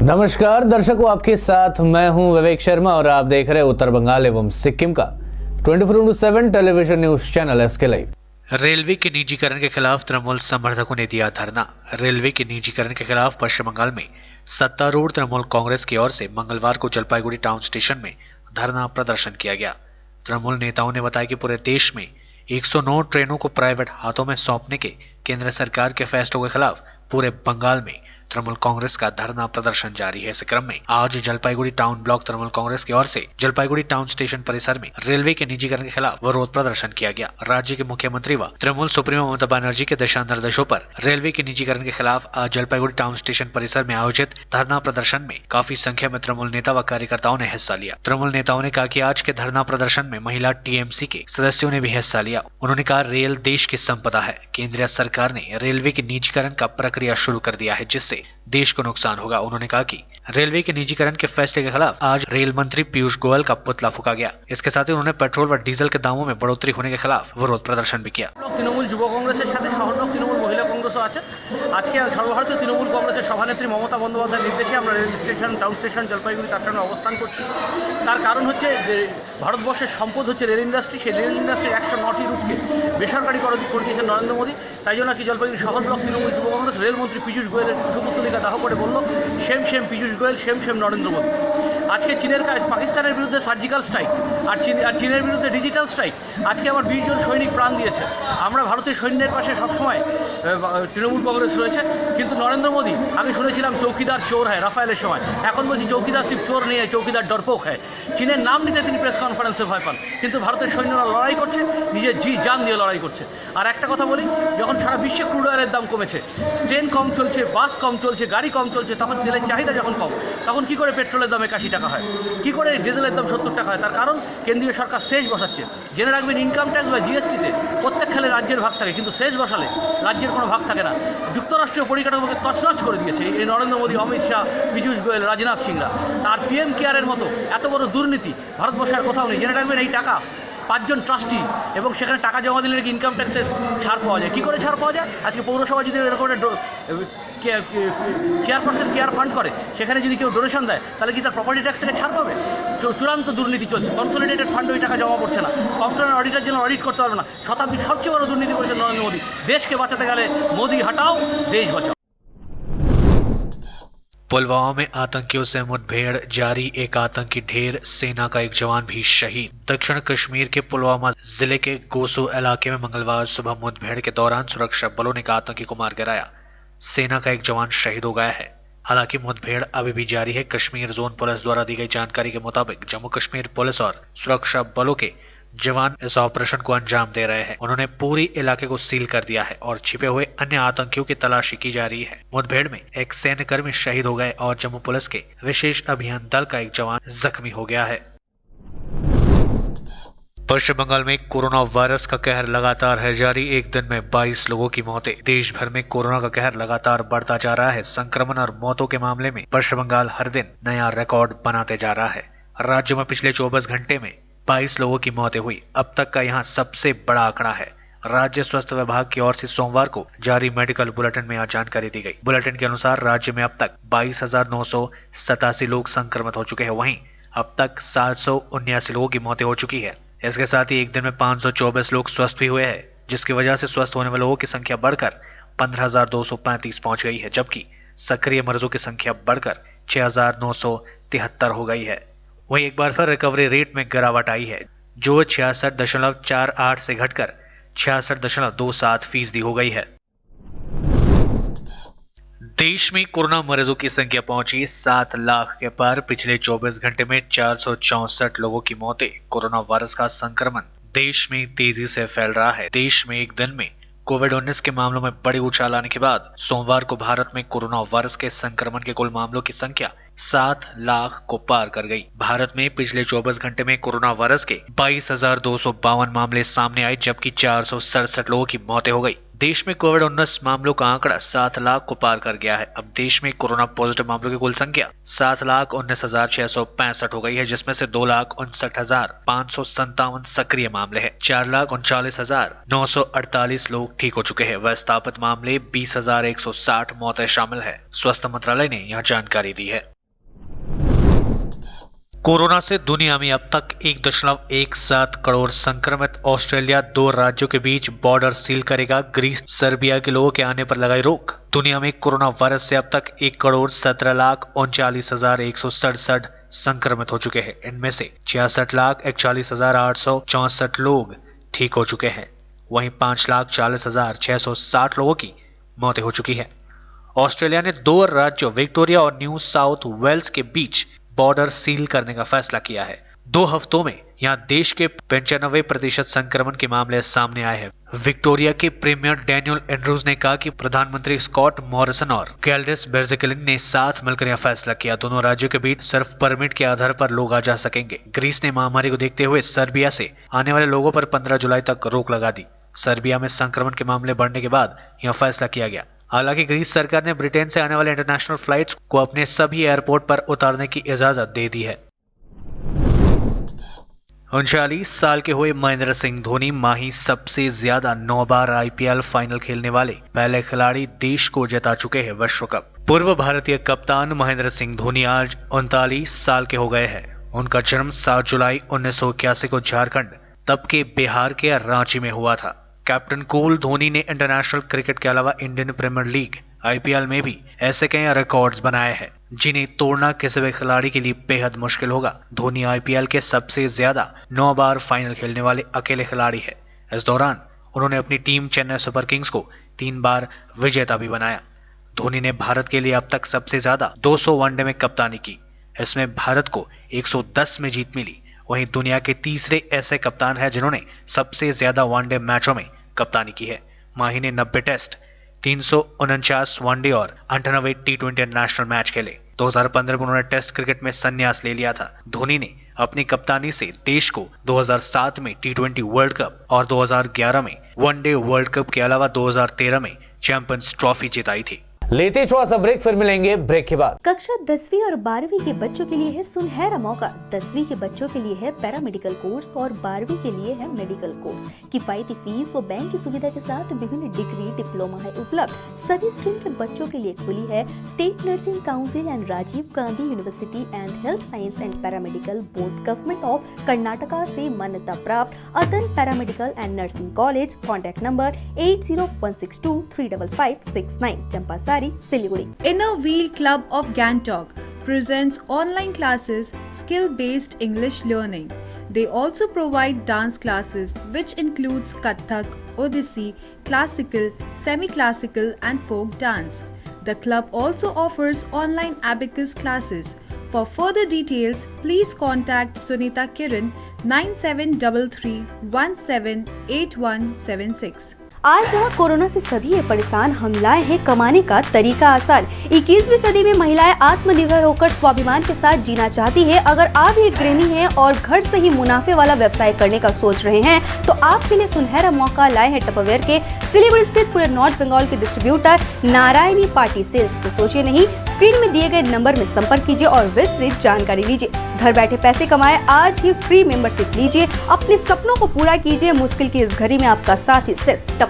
नमस्कार दर्शकों, आपके साथ मैं हूं विवेक शर्मा और आप देख रहे हैं उत्तर बंगाल एवं सिक्किम का 24/7 television news channel SK live. Railway के निजीकरण के खिलाफ तृणमूल समर्थकों ने दिया धरना। रेलवे के निजीकरण के खिलाफ पश्चिम बंगाल में सत्तारूढ़ तृणमूल कांग्रेस की ओर से मंगलवार को जलपाईगुड़ी टाउन स्टेशन में धरना प्रदर्शन किया गया। तृणमूल नेताओं ने बताया कि पूरे देश में 109 ट्रेनों को प्राइवेट हाथों में सौंपने के केंद्र सरकार के फैसलों के खिलाफ पूरे बंगाल में तृणमूल कांग्रेस का धरना प्रदर्शन जारी है। इस क्रम में आज जलपाईगुड़ी टाउन ब्लॉक तृणमूल कांग्रेस की ओर से जलपाईगुड़ी टाउन स्टेशन परिसर में रेलवे के निजीकरण के खिलाफ विरोध प्रदर्शन किया गया। राज्य के मुख्यमंत्री व तृणमूल सुप्रीमो ममता बनर्जी के दिशा निर्देशों पर रेलवे के निजीकरण के खिलाफ आज जलपाईगुड़ी टाउन स्टेशन परिसर में आयोजित धरना प्रदर्शन में काफी संख्या में तृणमूल नेता व कार्यकर्ताओं ने हिस्सा लिया। तृणमूल नेताओं ने कहा कि आज के धरना प्रदर्शन में महिला टीएमसी के सदस्यों ने भी हिस्सा लिया। उन्होंने कहा, रेल देश की संपदा है। केंद्रीय सरकार ने रेलवे के निजीकरण का प्रक्रिया शुरू कर दिया है, जिससे देश को नुकसान होगा। उन्होंने कहा कि रेलवे के निजीकरण के फैसले के खिलाफ आज रेल मंत्री पीयूष गोयल का पुतला फूका गया। इसके साथ ही उन्होंने पेट्रोल व डीजल के दामों में बढ़ोतरी होने के खिलाफ विरोध प्रदर्शन भी किया। তৃণমূল যুব কংগ্রেসের সাথে শহরব্লক তৃণমূল মহিলা কংগ্রেসও আছে। আজকে সর্বভারতীয় তৃণমূল কংগ্রেসের সভানেত্রী মমতা বন্দ্যোপাধ্যায়ের নির্দেশে আমরা rail station town station Jalpaiguri তার অবস্থান করছি। তার কারণ হচ্ছে যে ভারতবর্ষের সম্পদ হচ্ছে রেল ইন্ডাস্ট্রি। সেই রেল ইন্ডাস্ট্রির 109টি রুটকে বেসরকারি করে দিয়েছেন নরেন্দ্র মোদী। তাই জন্য আজকে জলপাইগুড়ি শহরব্লক তৃণমূল যুব কংগ্রেস রেলমন্ত্রী পীযূষ গোয়েলের কুশপুত্তলিকা দাহ করে বলল, same same Piyush Goyal, same same Narendra Modi. আজকে পাকিস্তানের বিরুদ্ধে সার্জিক্যাল স্ট্রাইক আর চীনের বিরুদ্ধে ডিজিটাল স্ট্রাইক। আজকে আবার 20 জন সৈনিক প্রাণ দিয়েছে। আমরা ভারতের সৈন্যের পাশে সবসময় তৃণমূল কংগ্রেস রয়েছে। কিন্তু নরেন্দ্র মোদী, আমি শুনেছিলাম চৌকিদার চোর হয় রাফায়েলের সময়, এখন বলছি চৌকিদার সিফ চোর নিয়ে চৌকিদার ডরপোক হয়। চীনের নাম নিতে তিনি প্রেস কনফারেন্সে ভয় পান, কিন্তু ভারতের সৈন্যরা লড়াই করছে, নিজের জান দিয়ে লড়াই করছে। আর একটা কথা বলি, যখন সারা বিশ্বে ক্রুড অয়েলের দাম কমেছে, ট্রেন কম চলছে, বাস কম চলছে, গাড়ি কম চলছে, তখন তেলের চাহিদা যখন কম, তখন কি করে পেট্রোলের দাম 81 টাকা হয়, কি করে ডিজেলের দাম 70 টাকা হয়? তার কারণ কেন্দ্রীয় সরকার সেচ বসাচ্ছে। জেনে রাখবেন, ইনকাম ট্যাক্স বা জিএসটিতে প্রত্যেক খালে রাজ্যের ভাগ থাকে, কিন্তু সেচ বসালে রাজ্যের কোনো ভাগ থাকে না। যুক্তরাষ্ট্রীয় পরিকাঠামোকে তছনছ করে দিয়েছে এই নরেন্দ্র মোদী, অমিত শাহ, পীযূষ গোয়েল, রাজনাথ সিংরা। তার পিএম কেয়ারের মতো এত বড় দুর্নীতি ভারতবর্ষে আর কোথাও নেই। জেনে রাখবেন, এই টাকা 5 জন ট্রাস্টি এবং সেখানে টাকা জমা দিলে নাকি ইনকাম ট্যাক্সের ছাড় পাওয়া যায়। কী করে ছাড় পাওয়া যায়? আজকে পৌরসভা যদি এরকম চেয়ারপারসন কেয়ার ফান্ড করে, সেখানে যদি কেউ ডোনেশন দেয়, তাহলে কি তার প্রপার্টি ট্যাক্স থেকে ছাড় পাবে? চূড়ান্ত দুর্নীতি চলছে। কনসোলিডেটেড ফান্ডে ওই টাকা জমা পড়ছে না। কম্পিউটার অডিটার জন্য অডিট করতে পারবে না। শতাব্দীর সবচেয়ে বড় দুর্নীতি করেছে নরেন্দ্র মোদী। দেশকে বাঁচাতে গেলে মোদী হটাও, দেশ বাঁচাও। पुलवामा में आतंकियों से मुठभेड़ जारी, एक आतंकी ढेर, सेना का एक जवान भी शहीद। दक्षिण कश्मीर के पुलवामा जिले के गोसू इलाके में मंगलवार सुबह मुठभेड़ के दौरान सुरक्षा बलों ने एक आतंकी को मार गिराया। सेना का एक जवान शहीद हो गया है। हालांकि मुठभेड़ अभी भी जारी है। कश्मीर जोन पुलिस द्वारा दी गई जानकारी के मुताबिक जम्मू कश्मीर पुलिस और सुरक्षा बलों के जवान इस ऑपरेशन को अंजाम दे रहे हैं। उन्होंने पूरी इलाके को सील कर दिया है और छिपे हुए अन्य आतंकियों की तलाशी की जा रही है। मुठभेड़ में एक सैन्यकर्मी शहीद हो गए और जम्मू पुलिस के विशेष अभियान दल का एक जवान जख्मी हो गया है। पश्चिम बंगाल में कोरोना वायरस का कहर लगातार है जारी। एक दिन में 22 लोगों की मौतें। देश भर में कोरोना का कहर लगातार बढ़ता जा रहा है। संक्रमण और मौतों के मामले में पश्चिम बंगाल हर दिन नया रिकॉर्ड बनाते जा रहा है। राज्य में पिछले 24 घंटे में 22 लोगों की मौतें हुई। अब तक का यहां सबसे बड़ा आंकड़ा है। राज्य स्वास्थ्य विभाग की ओर से सोमवार को जारी मेडिकल बुलेटिन में यह जानकारी दी गई। बुलेटिन के अनुसार राज्य में अब तक 22,987 लोग संक्रमित हो चुके हैं। वहीं अब तक 779 लोगों की मौतें हो चुकी है। इसके साथ ही एक दिन में 524 लोग स्वस्थ भी हुए हैं, जिसकी वजह से स्वस्थ होने वाले लोगों की संख्या बढ़कर 15,235 पहुंच गई है, जबकि सक्रिय मरीजों की संख्या बढ़कर 6,973 हो गई है। वहीं एक बार फिर रिकवरी रेट में गिरावट आई है, जो 66.48 से घटकर 66.27% हो गई है। देश में कोरोना मरीजों की संख्या पहुंची 7 लाख के पार। पिछले 24 घंटे में 464 लोगों की मौतें। कोरोना वायरस का संक्रमण देश में तेजी से फैल रहा है। देश में एक दिन में कोविड-19 के मामलों में बड़ी उछाल आने के बाद सोमवार को भारत में कोरोना वायरस के संक्रमण के कुल मामलों की संख्या 7 लाख को पार कर गई। भारत में पिछले 24 घंटे में कोरोना वायरस के 22,252 मामले सामने आए, जबकि 467 लोगों की मौतें हो गई। देश में कोविड-19 मामलों का आंकड़ा 7 लाख को पार कर गया है। अब देश में कोरोना पॉजिटिव मामलों की कुल संख्या 7,19,665 हो गई है, जिसमें से 2,59,557 सक्रिय मामले हैं। 4,39,948 लोग ठीक हो चुके हैं। व्यवस्थापित मामले 20,160 मौतें शामिल है। स्वास्थ्य मंत्रालय ने यह जानकारी दी है। कोरोना से दुनिया में अब तक 1.17 करोड़ संक्रमित। ऑस्ट्रेलिया 2 राज्यों के बीच बॉर्डर सील करेगा। ग्रीस, सर्बिया के लोगों के आने पर लगाई रोक। दुनिया में कोरोना वायरस से अब तक 1,17,39,167 संक्रमित हो चुके हैं। इनमें से 66,41,864 लोग ठीक हो चुके हैं। वहीं 5,40,660 लोगों की मौतें हो चुकी है। ऑस्ट्रेलिया ने 2 राज्यों विक्टोरिया और न्यू साउथ वेल्स के बीच बॉर्डर सील करने का फैसला किया है। 2 हफ्तों में यहां देश के 95% संक्रमण के मामले सामने आए हैं। विक्टोरिया के प्रीमियर डैनियल एंड्रूज ने कहा कि प्रधानमंत्री स्कॉट मॉरिसन और कैल्डिस बेर्जिक्लिन ने साथ मिलकर यह फैसला किया। दोनों राज्यों के बीच सिर्फ परमिट के आधार पर लोग आ जा सकेंगे। ग्रीस ने महामारी को देखते हुए सर्बिया से आने वाले लोगों पर 15 जुलाई तक रोक लगा दी। सर्बिया में संक्रमण के मामले बढ़ने के बाद यह फैसला किया गया। हालांकि ग्रीस सरकार ने ब्रिटेन से आने वाले इंटरनेशनल फ्लाइट्स को अपने सभी एयरपोर्ट पर उतारने की इजाजत दे दी है। 39 साल के हुए महेंद्र सिंह धोनी माही सबसे ज्यादा 9 बार IPL फाइनल खेलने वाले पहले खिलाड़ी, देश को जिता चुके हैं विश्व कप। पूर्व भारतीय कप्तान महेंद्र सिंह धोनी आज 39 साल के हो गए हैं। उनका जन्म 7 जुलाई 1981 को झारखंड, तब के बिहार के रांची में हुआ था। कैप्टन कूल धोनी ने इंटरनेशनल क्रिकेट के अलावा इंडियन प्रीमियर लीग IPL में भी ऐसे कई रिकॉर्ड्स बनाए हैं जिन्हें तोड़ना किसी भी खिलाड़ी के लिए बेहद मुश्किल होगा। धोनी IPL के सबसे ज्यादा 9 बार फाइनल खेलने वाले अकेले खिलाड़ी है। इस दौरान उन्होंने अपनी टीम चेन्नई सुपर किंग्स को 3 बार विजेता भी बनाया। धोनी ने भारत के लिए अब तक सबसे ज्यादा 200 वनडे में कप्तानी की। इसमें भारत को 110 में जीत मिली। वहीं दुनिया के तीसरे ऐसे कप्तान हैं जिन्होंने सबसे ज्यादा वनडे मैचों में कप्तानी की है। माही ने 90 टेस्ट, 349 वनडे और 98 T20 इंटरनेशनल मैच खेले। 2015 में उन्होंने टेस्ट क्रिकेट में संन्यास ले लिया था। धोनी ने अपनी कप्तानी से देश को 2007 में T20 वर्ल्ड कप और 2011 में वनडे वर्ल्ड कप के अलावा 2013 में चैंपियंस ट्रॉफी जिताई थी। लेते छोटा सा ब्रेक, फिर मिलेंगे ब्रेक के बाद। कक्षा 10वीं और 12वीं के बच्चों के लिए है सुनहरा मौका। 10वीं के बच्चों के लिए है पैरामेडिकल कोर्स और 12वीं के लिए है मेडिकल कोर्स। किफायती फीस व बैंक की सुविधा के साथ विभिन्न डिग्री डिप्लोमा है उपलब्ध। सभी स्ट्रीम के बच्चों के लिए खुली है state nursing council and Rajiv Gandhi university and health science and paramedical board, government of Karnataka से मान्यता प्राप्त Atan paramedical and nursing college. Contact number 8016235569, Champasari, Siliguri. Inner Wheel Club of Gangtok presents online classes, skill-based English learning. They also provide dance classes which includes Kathak, Odissi, classical, semi-classical and folk dance. The club also offers online abacus classes. For further details, please contact Sunita Kiran 9733178176. आज जहाँ corona से सभी है परेशान, हम लाए हैं कमाने का तरीका आसान। 21वीं सदी में महिलाएं आत्मनिर्भर होकर स्वाभिमान के साथ जीना चाहती है। अगर आप एक गृहिणी हैं और घर से ही मुनाफे वाला व्यवसाय करने का सोच रहे हैं तो आपके लिए सुनहरा मौका लाए हैं टपरवेयर के सिलीगुड़ी स्थित पूरे नॉर्थ बंगाल के डिस्ट्रीब्यूटर नारायणी पार्टी सेल्स। तो सोचिए नहीं, स्क्रीन में दिए गए नंबर में संपर्क कीजिए और विस्तृत जानकारी लीजिए। घर बैठे पैसे कमाए, आज ही फ्री मेंबरशिप लीजिए, अपने सपनों को पूरा कीजिए। मुश्किल की इस घड़ी में आपका साथ ही सिर्फ टपरवेयर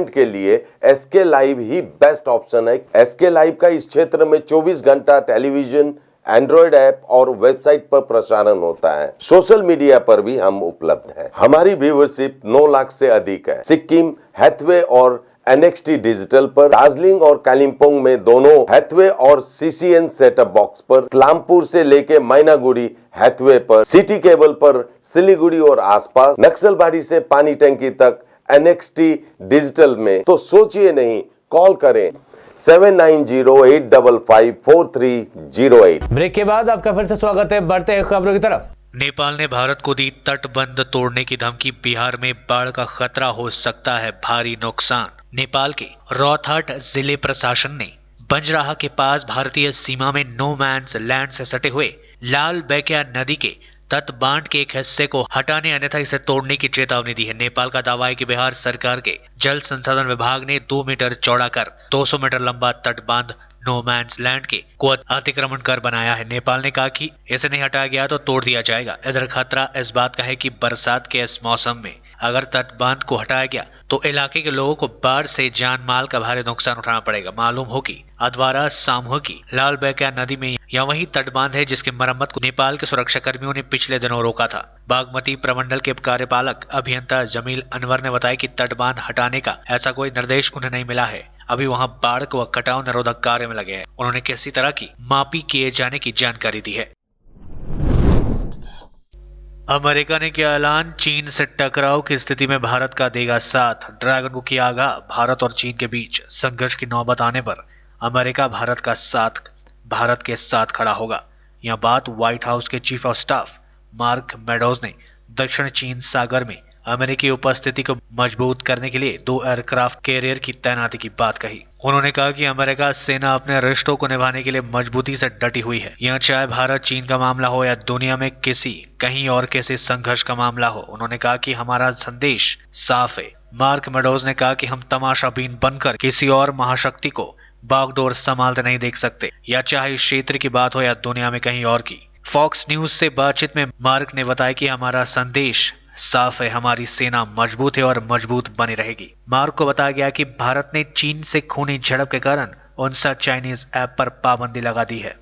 के लिए SK लाइव ही बेस्ट ऑप्शन है। SK लाइव का इस क्षेत्र में 24 घंटा टेलीविजन, एंड्रॉइड ऐप और वेबसाइट पर प्रसारण होता है। सोशल मीडिया पर भी हम उपलब्ध हैं। हमारी व्यूवरशिप 9 लाख से अधिक है। सिक्किम, हैथवे और NXT डिजिटल पर, दार्जिलिंग और कालिम्पोंग में दोनों हैथवे और CCN सेटअप बॉक्स पर, तलामपुर से लेके मैनागुड़ी हैथवे पर, सिटी केबल पर सिलीगुड़ी और आसपास, नक्सलबाड़ी से पानी टंकी तक NXT डिजिटल में। तो सोचिए नहीं, कॉल करें 7908554308। ब्रेक के बाद आपका फिर से स्वागत है। बढ़ते हैं खबरों की तरफ। नेपाल ने भारत को दी तटबंध तोड़ने की धमकी। बिहार में बाढ़ का खतरा, हो सकता है भारी नुकसान। नेपाल के रौतहट जिले प्रशासन ने बंजराहा के पास भारतीय सीमा में नो मैन्स लैंड से सटे हुए लाल बैकिया नदी के तटबांध के एक हिस्से को हटाने अन्यथा इसे तोड़ने की चेतावनी दी है। नेपाल का दावा है कि बिहार सरकार के जल संसाधन विभाग ने 2 मीटर चौड़ा कर 200 मीटर लंबा तटबांध नो मैंस लैंड के को अतिक्रमण कर बनाया है। नेपाल ने कहा कि इसे नहीं हटाया गया तो तोड़ दिया जाएगा। इधर खतरा इस बात का है कि बरसात के इस मौसम में अगर तटबांध को हटाया गया तो इलाके के लोगों को बाढ़ से जान माल का भारी नुकसान उठाना पड़ेगा। मालूम हो कि अधवारा सामूह की लाल बेकिया नदी में या वही तटबांध है जिसकी मरम्मत को नेपाल के सुरक्षा कर्मियों ने पिछले दिनों रोका था। बागमती प्रमंडल के कार्यपालक अभियंता जमील अनवर ने बताया कि तटबांध हटाने का ऐसा कोई निर्देश उन्हें नहीं मिला है। अभी वहां बाढ़ व कटाव निरोधक कार्य में लगे हैं। उन्होंने किसी तरह की मापी किए जाने की जानकारी दी है। अमेरिका ने किया ऐलान, चीन से टकराव की स्थिति में भारत का देगा साथ। ड्रैगन को किया आगाह, भारत और चीन के बीच संघर्ष की नौबत आने पर अमेरिका भारत के साथ खड़ा होगा। यह बात व्हाइट हाउस के chief of staff mark meadows ने दक्षिण चीन सागर में अमेरिकी उपस्थिति को मजबूत करने के लिए 2 एयरक्राफ्ट कैरियर की तैनाती की बात कही। उन्होंने कहा कि अमेरिका सेना अपने रिश्तों को निभाने के लिए मजबूती से डटी हुई है। यह चाहे भारत चीन का मामला हो या दुनिया में कहीं और किसी संघर्ष का मामला हो। उन्होंने कहा कि हमारा संदेश साफ है। मार्क मेडोज ने कहा कि हम तमाशाबीन बनकर किसी और महाशक्ति को बागडोर संभालते नहीं देख सकते, या चाहे इस क्षेत्र की बात हो या दुनिया में कहीं और की। फॉक्स न्यूज से बातचीत में मार्क ने बताया कि हमारा संदेश साफ है, हमारी सेना मजबूत है और मजबूत बनी रहेगी। मार्क को बताया गया कि भारत ने चीन से खूनी झड़प के कारण 59 चाइनीज ऐप पर पाबंदी लगा दी है।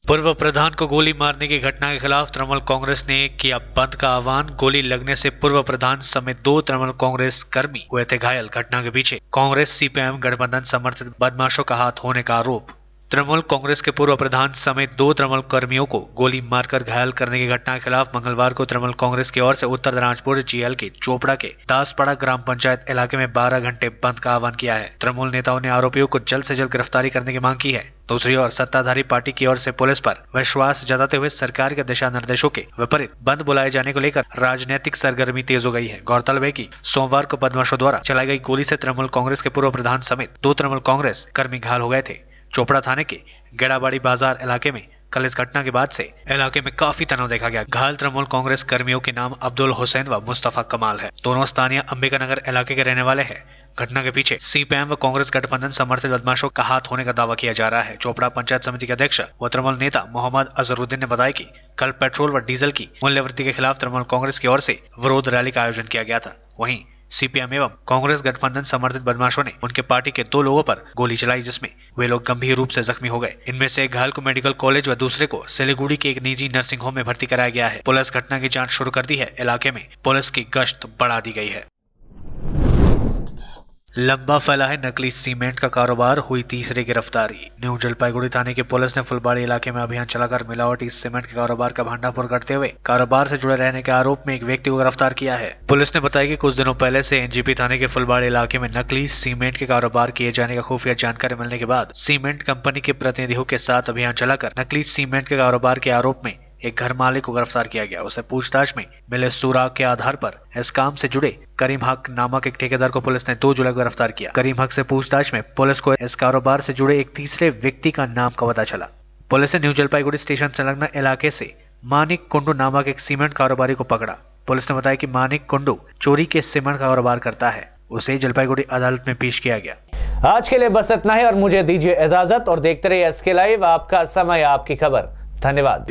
पूर्व प्रधान को गोली मारने की घटना के खिलाफ तृणमूल कांग्रेस ने किया बंद का आह्वान। गोली लगने से पूर्व प्रधान समेत 2 तृणमूल कांग्रेस कर्मी हुए थे घायल। घटना के पीछे कांग्रेस सीपीएम गठबंधन समर्थित बदमाशों का हाथ होने का आरोप। तृणमूल कांग्रेस के पूर्व प्रधान समेत 2 तृणमूल कर्मियों को गोली मारकर घायल करने की घटना के खिलाफ मंगलवार को तृणमूल कांग्रेस की ओर से उत्तर दिनाजपुर जीएल के चोपड़ा के दासपाड़ा ग्राम पंचायत इलाके में 12 घंटे बंद का आह्वान किया है। तृणमूल नेताओं ने आरोपियों को जल्द से जल्द गिरफ्तारी करने की मांग की है। दूसरी ओर सत्ताधारी पार्टी की ओर से पुलिस पर विश्वास जताते हुए सरकार के दिशा निर्देशों के विपरीत बंद बुलाए जाने को लेकर राजनीतिक सरगर्मी तेज हो गई है। गौरतलब है कि सोमवार को बदमाशों द्वारा चलाई गई गोली से तृणमूल कांग्रेस के पूर्व प्रधान समेत 2 तृणमूल कांग्रेस कर्मी घायल हो गए थे। चोपड़ा थाने के गेड़ाबाड़ी बाजार इलाके में कल इस घटना के बाद से इलाके में काफी तनाव देखा गया। घायल तृणमूल कांग्रेस कर्मियों के नाम अब्दुल हुसैन व मुस्तफा कमाल है। दोनों स्थानीय अंबिकानगर इलाके के रहने वाले हैं। घटना के पीछे सीपीएम व कांग्रेस गठबंधन समर्थित बदमाशों का हाथ होने का दावा किया जा रहा है। चोपड़ा पंचायत समिति के अध्यक्ष व तृणमूल नेता मोहम्मद अजहरुद्दीन ने बताया कि कल पेट्रोल व डीजल की मूल्य वृद्धि के खिलाफ तृणमूल कांग्रेस की ओर से विरोध रैली का आयोजन किया गया था। वहीं सीपीएम एवं कांग्रेस गठबंधन समर्थित बदमाशों ने उनके पार्टी के 2 लोगों पर गोली चलाई, जिसमें वे लोग गंभीर रूप से जख्मी हो गए। इनमें से एक घायल को मेडिकल कॉलेज व दूसरे को सिलीगुड़ी के एक निजी नर्सिंग होम में भर्ती कराया गया है। पुलिस घटना की जांच शुरू कर दी है। इलाके में पुलिस की गश्त बढ़ा दी गई है। लंबा फैला है नकली सीमेंट का कारोबार, हुई तीसरी गिरफ्तारी। न्यू जलपाईगुड़ी थाने की पुलिस ने फुलबाड़ी इलाके में अभियान चलाकर मिलावटी सीमेंट के कारोबार का भंडाफोड़ करते हुए कारोबार से जुड़े रहने के आरोप में एक व्यक्ति को गिरफ्तार किया है। पुलिस ने बताया कि कुछ दिनों पहले से एनजीपी थाने के फुलबाड़ी इलाके में नकली सीमेंट के कारोबार किए जाने का खुफिया जानकारी मिलने के बाद सीमेंट कंपनी के प्रतिनिधियों के साथ अभियान चलाकर नकली सीमेंट के कारोबार के आरोप में एक घर मालिक को गिरफ्तार किया गया। उसे पूछताछ में मिले सुराग के आधार पर इस काम से जुड़े करीम हक नामक एक ठेकेदार को पुलिस ने 2 जुलाई को गिरफ्तार किया। करीम हक से पूछताछ में पुलिस को इस कारोबार से जुड़े एक तीसरे व्यक्ति का नाम का पता चला। पुलिस ने न्यू जलपाईगुड़ी स्टेशन संलग्न इलाके से मानिक कुंडू नामक एक सीमेंट कारोबारी को पकड़ा। पुलिस ने बताया कि मानिक कुंडू चोरी के सीमेंट का कारोबार करता है। उसे जलपाईगुड़ी अदालत में पेश किया गया। आज के लिए बस इतना ही और मुझे दीजिए इजाजत और देखते रहिए एसके लाइव, आपका समय आपकी खबर। धन्यवाद।